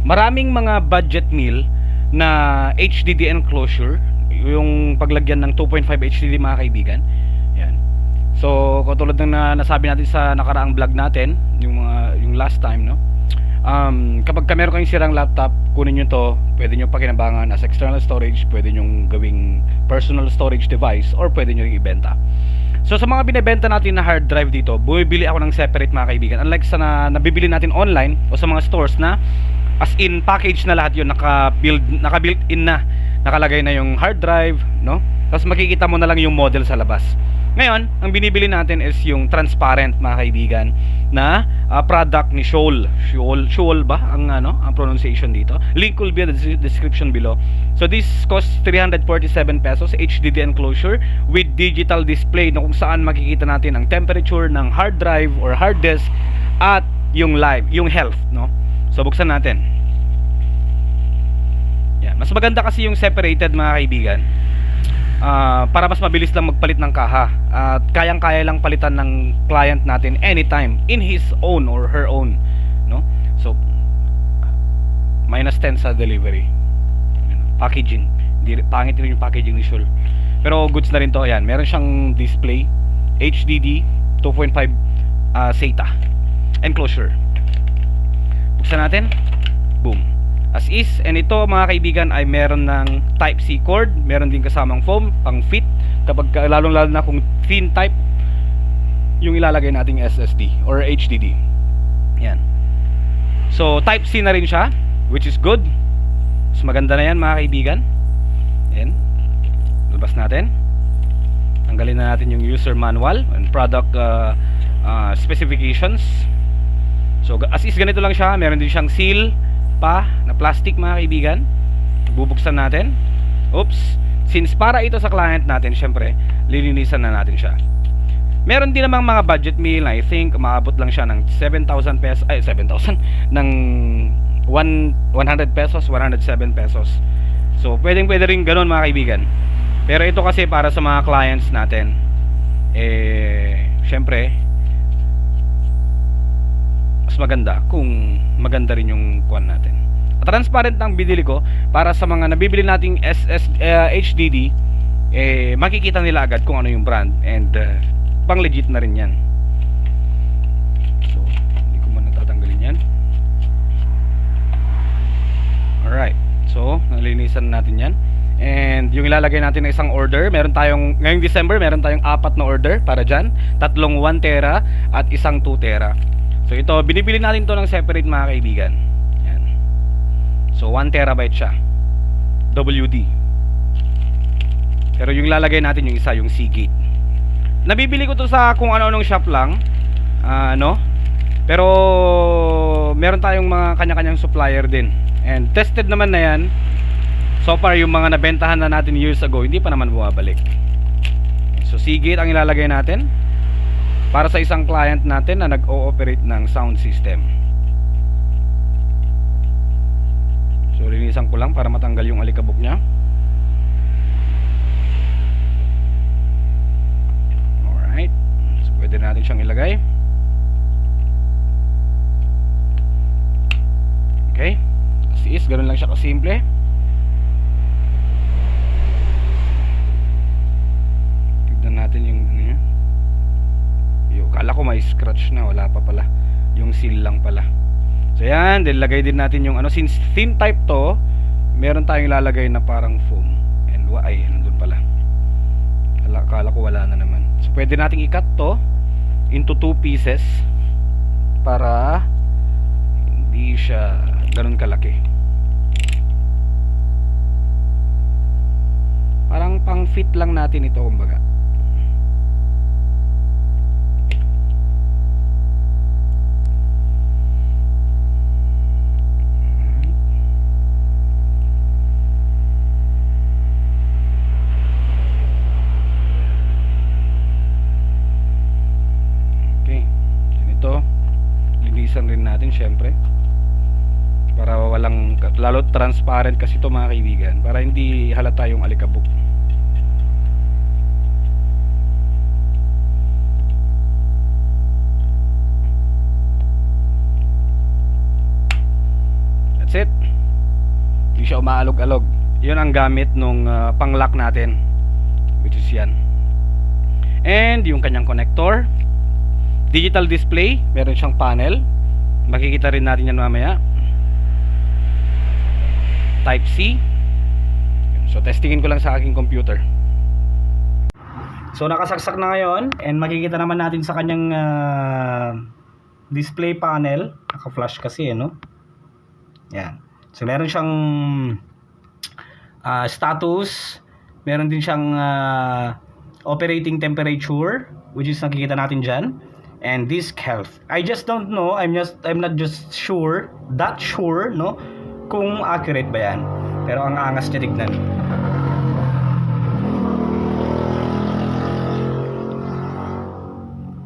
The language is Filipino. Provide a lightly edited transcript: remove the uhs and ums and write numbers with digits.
Maraming mga budget meal na HDD enclosure, yung paglagyan ng 2.5 HDD mga kaibigan. Yan. So, katulad ng nasabi natin sa nakaraang vlog natin, yung last time, no? Kapag meron kayong sirang laptop, kunin nyo to, pwede nyo pakinabangan as external storage, pwede nyo gawing personal storage device, or pwede nyo ring ibenta. So sa mga binebenta natin na hard drive dito, bumibili ako ng separate mga kaibigan. Unlike sa nabibili natin online o sa mga stores na as in package na lahat 'yon, naka-built in na, nakalagay na yung hard drive, no? Tapos makikita mo na lang yung model sa labas. Ngayon, ang binibili natin is yung transparent mga kaibigan na product ni Shoal. Shoal ba ang ang pronunciation dito? Link will be in the description below. So this costs 347 pesos, HDD enclosure with digital display na kung saan makikita natin ang temperature ng hard drive or hard disk at yung yung health, no? So buksan natin. Yan, mas maganda kasi yung separated mga kaibigan. Para mas mabilis lang magpalit ng kaha at kayang-kaya lang palitan ng client natin anytime in his own or her own, no? So -10 sa delivery. Packaging, pangit rin yung packaging ni Shoal, pero goods na rin to. Ayan, meron siyang display, HDD 2.5 SATA enclosure. Buksan natin. Boom, as is. And ito mga kaibigan ay meron ng type C cord, meron din kasamang foam pang fit kapag lalong lalo na kung thin type yung ilalagay nating SSD or HDD. Yan. So type C na rin siya, which is good. Mas maganda na yan mga kaibigan. Yan. Labas natin. Tanggalin na natin yung user manual and product specifications. So as is ganito lang siya. Meron din siyang seal pa na plastic mga kaibigan. Bubuksan natin. Oops. Since para ito sa client natin, syempre lilinisan na natin siya. Meron din namang mga budget meal na I think maabot lang siya ng 7,000 pesos, ay 7,000 ng 100 pesos, 107 pesos. So pwede rin ganoon mga kaibigan. Pero ito kasi para sa mga clients natin, syempre mas maganda kung maganda rin yung kuan natin. Transparent ang binili ko para sa mga nabibili nating HDD, makikita nila agad kung ano yung brand and pang legit na rin yan. So hindi ko muna tatanggalin yan. Alright, so nalinisan natin yan. And yung ilalagay natin na isang order, meron tayong ngayong December, meron tayong 4 na order para dyan, 3 1 tera at isang 2 tera. So ito, binibili natin to ng separate mga kaibigan. Yan. So 1 terabyte siya, WD. Pero yung lalagay natin yung isa, yung Seagate. Nabibili ko to sa kung ano-anong shop lang, no? Pero meron tayong mga kanya-kanyang supplier din. And tested naman na yan. So far yung mga nabentahan na natin years ago, hindi pa naman bumabalik. So Seagate ang ilalagay natin para sa isang client natin na nag-ooperate ng sound system. So linisan ko lang para matanggal yung alikabok nya. Alright, so pwede natin siyang ilagay. Okay, as is, ganun lang siya kasimple. Tignan natin yung kala ko may scratch na, wala pa pala, yung seal lang pala. So yan, then lagay din natin yung since thin type to, meron tayong lalagay na parang foam. And ay, nandun pala, kala ko wala na naman. So pwede nating i-cut to into 2 pieces para hindi siya ganun kalaki. Parang pang fit lang natin ito kumbaga. Linisan rin natin syempre para walang, lalo transparent kasi ito mga kaibigan, para hindi halata yung alikabok. That's That's it. Hindi siya umaalog-alog. Yun ang gamit nung pang-lock natin, which is yan. And yung kanyang connector, digital display, meron siyang panel. Makikita rin natin yan mamaya. Type C. So testingin ko lang sa aking computer. So nakasaksak na ngayon, and makikita naman natin sa kanyang display panel, naka-flash kasi no. Yan. So meron siyang status, meron din siyang operating temperature, which is nakikita natin dyan, and disk health. I just don't know, I'm not just sure, no, kung accurate ba yan. Pero ang angas niya tignan.